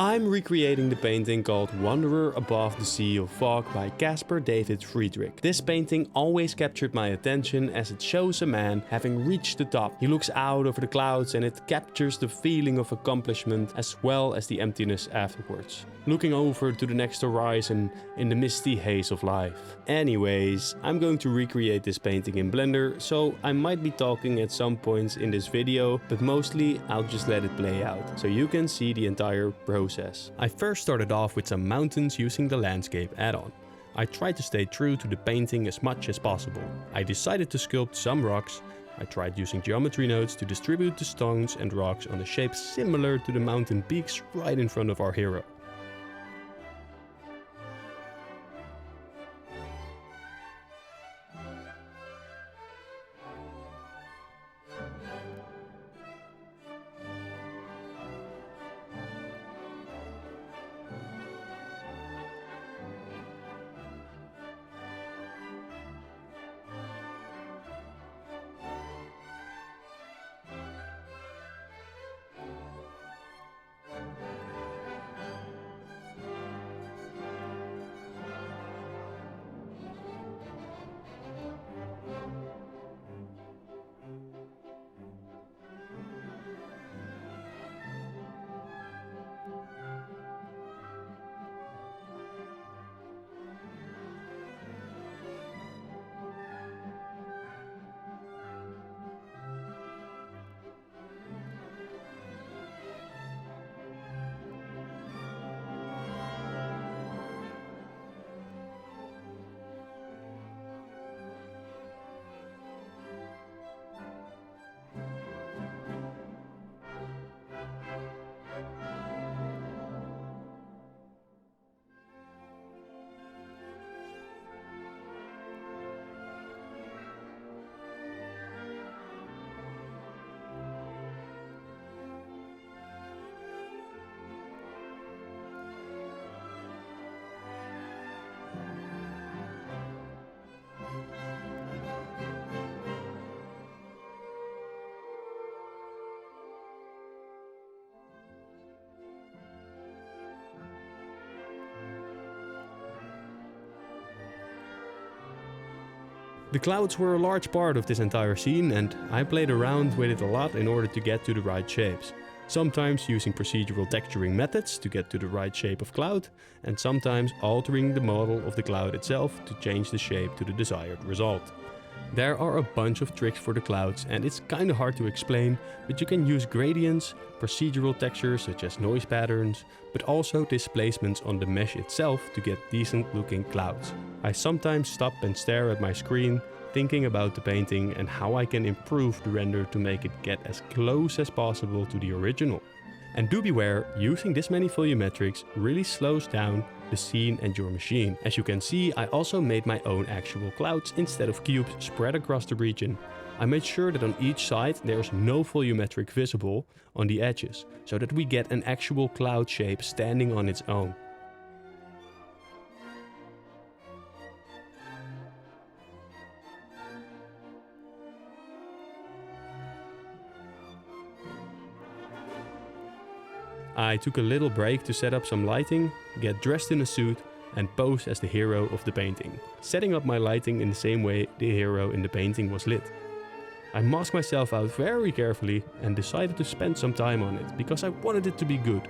I'm recreating the painting called Wanderer Above the Sea of Fog by Caspar David Friedrich. This painting always captured my attention as it shows a man having reached the top. He looks out over the clouds and it captures the feeling of accomplishment as well as the emptiness afterwards. Looking over to the next horizon in the misty haze of life. Anyways, I'm going to recreate this painting in Blender, so I might be talking at some points in this video, but mostly I'll just let it play out, so you can see the entire process. I first started off with some mountains using the landscape add-on. I tried to stay true to the painting as much as possible. I decided to sculpt some rocks. I tried using geometry nodes to distribute the stones and rocks on a shape similar to the mountain peaks right in front of our hero. The clouds were a large part of this entire scene and I played around with it a lot in order to get to the right shapes. Sometimes using procedural texturing methods to get to the right shape of cloud, and sometimes altering the model of the cloud itself to change the shape to the desired result. There are a bunch of tricks for the clouds and it's kinda hard to explain, but you can use gradients, procedural textures such as noise patterns, but also displacements on the mesh itself to get decent looking clouds. I sometimes stop and stare at my screen, thinking about the painting and how I can improve the render to make it get as close as possible to the original. And do beware, using this many volumetrics really slows down the scene and your machine. As you can see, I also made my own actual clouds instead of cubes spread across the region. I made sure that on each side there's no volumetric visible on the edges, so that we get an actual cloud shape standing on its own. I took a little break to set up some lighting, get dressed in a suit and pose as the hero of the painting, setting up my lighting in the same way the hero in the painting was lit. I masked myself out very carefully and decided to spend some time on it because I wanted it to be good.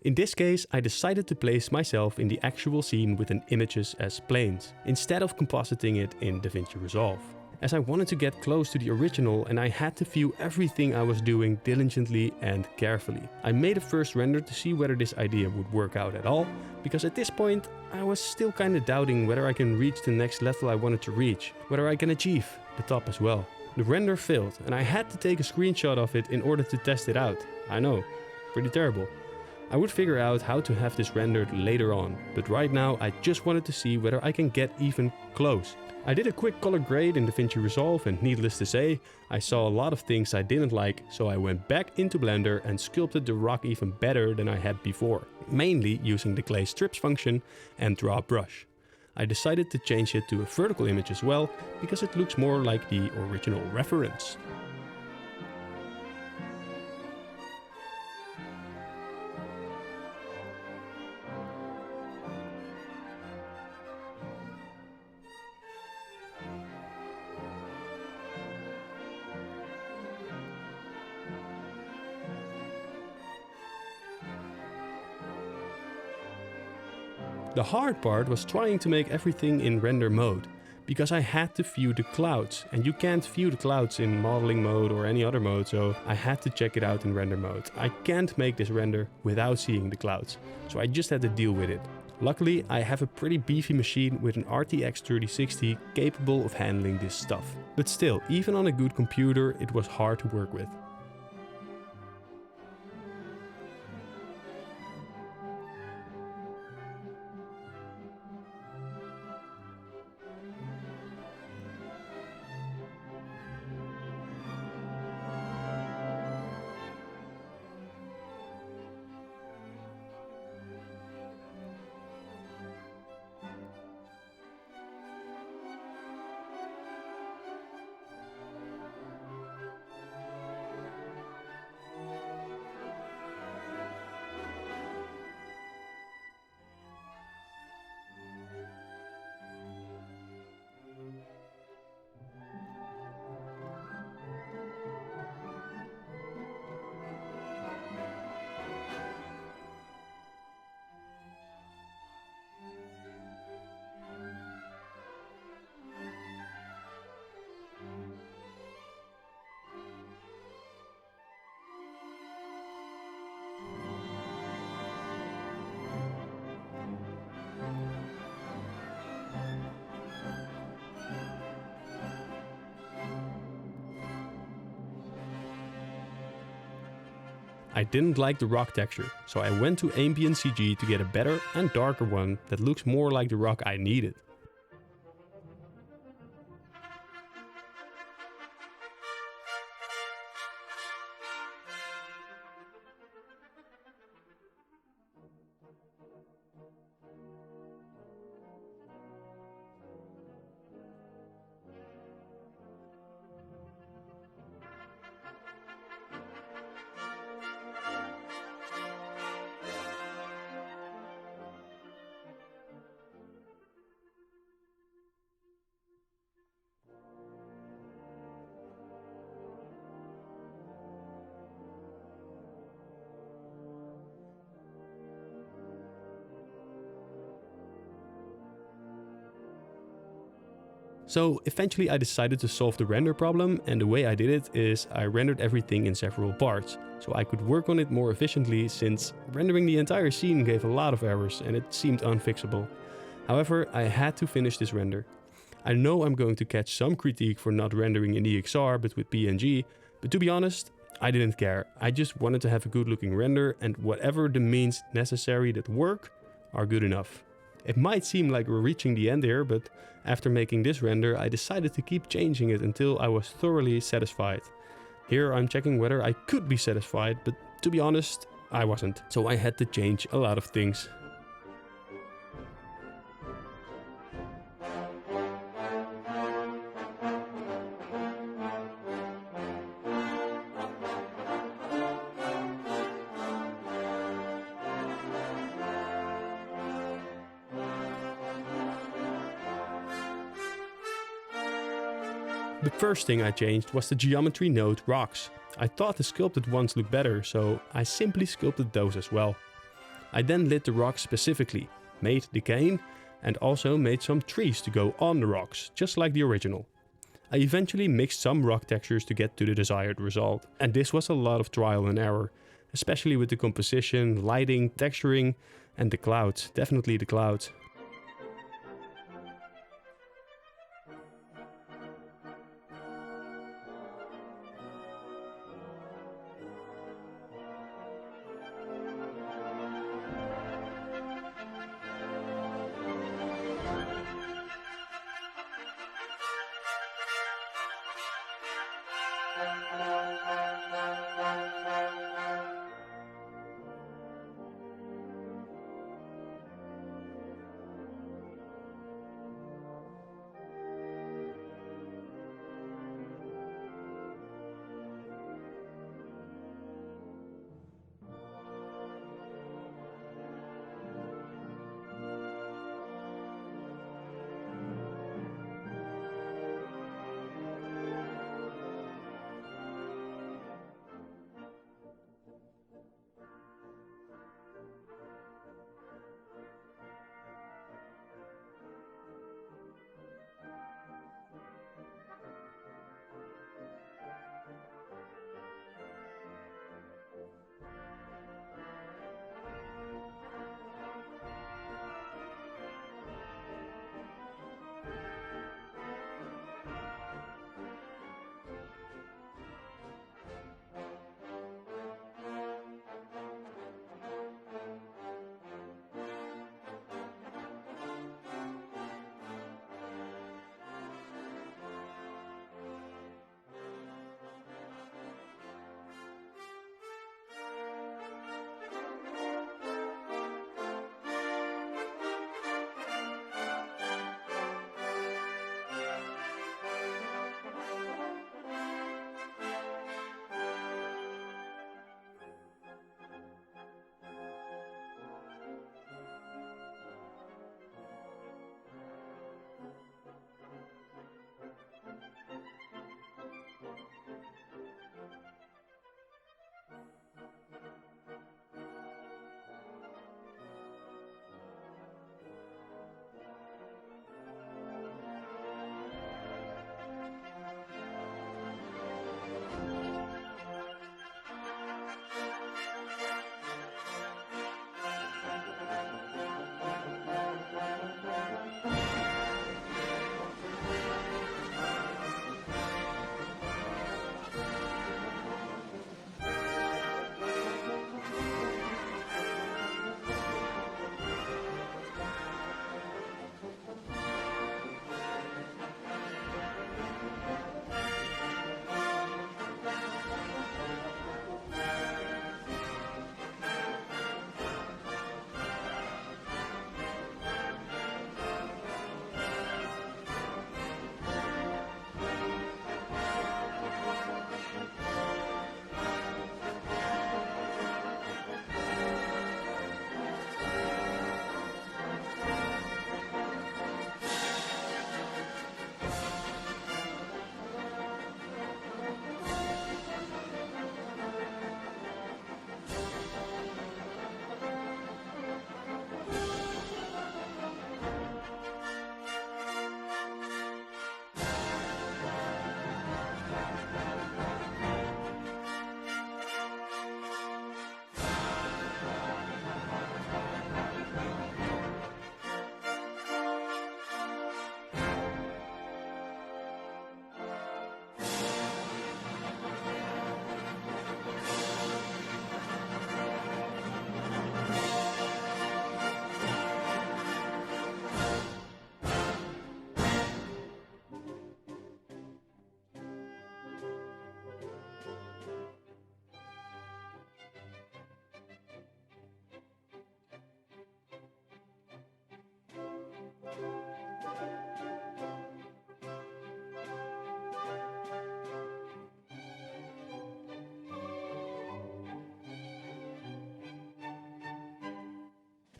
In this case, I decided to place myself in the actual scene with an images as planes, instead of compositing it in DaVinci Resolve. As I wanted to get close to the original and I had to view everything I was doing diligently and carefully. I made a first render to see whether this idea would work out at all, because at this point I was still kinda doubting whether I can reach the next level I wanted to reach, whether I can achieve the top as well. The render failed and I had to take a screenshot of it in order to test it out. I know, pretty terrible. I would figure out how to have this rendered later on, but right now I just wanted to see whether I can get even close. I did a quick color grade in DaVinci Resolve, and needless to say, I saw a lot of things I didn't like, so I went back into Blender and sculpted the rock even better than I had before, mainly using the clay strips function and draw brush. I decided to change it to a vertical image as well, because it looks more like the original reference. The hard part was trying to make everything in render mode, because I had to view the clouds, and you can't view the clouds in modeling mode or any other mode, so I had to check it out in render mode. I can't make this render without seeing the clouds, so I just had to deal with it. Luckily, I have a pretty beefy machine with an RTX 3060 capable of handling this stuff. But still, even on a good computer, it was hard to work with. I didn't like the rock texture, so I went to ambient CG to get a better and darker one that looks more like the rock I needed. So eventually I decided to solve the render problem, and the way I did it is I rendered everything in several parts, so I could work on it more efficiently, since rendering the entire scene gave a lot of errors and it seemed unfixable. However, I had to finish this render. I know I'm going to catch some critique for not rendering in EXR but with PNG, but to be honest, I didn't care. I just wanted to have a good looking render, and whatever the means necessary that work are good enough. It might seem like we're reaching the end here, but after making this render, I decided to keep changing it until I was thoroughly satisfied. Here I'm checking whether I could be satisfied, but to be honest, I wasn't. So I had to change a lot of things. The first thing I changed was the geometry node rocks. I thought the sculpted ones looked better, so I simply sculpted those as well. I then lit the rocks specifically, made the cane, and also made some trees to go on the rocks, just like the original. I eventually mixed some rock textures to get to the desired result, and this was a lot of trial and error, especially with the composition, lighting, texturing, and the clouds, definitely the clouds.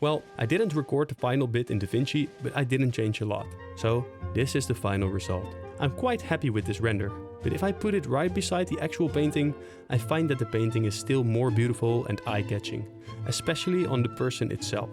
Well, I didn't record the final bit in DaVinci, but I didn't change a lot. So this is the final result. I'm quite happy with this render, but if I put it right beside the actual painting, I find that the painting is still more beautiful and eye-catching, especially on the person itself.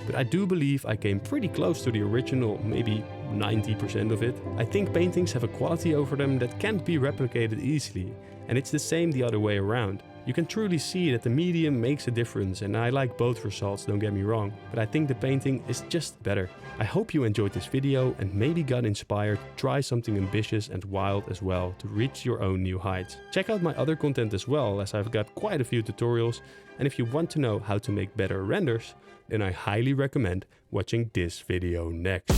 But I do believe I came pretty close to the original, maybe 90% of it. I think paintings have a quality over them that can't be replicated easily, and it's the same the other way around. You can truly see that the medium makes a difference, and I like both results, don't get me wrong, but I think the painting is just better. I hope you enjoyed this video and maybe got inspired to try something ambitious and wild as well to reach your own new heights. Check out my other content as well, as I've got quite a few tutorials, and if you want to know how to make better renders, then I highly recommend watching this video next.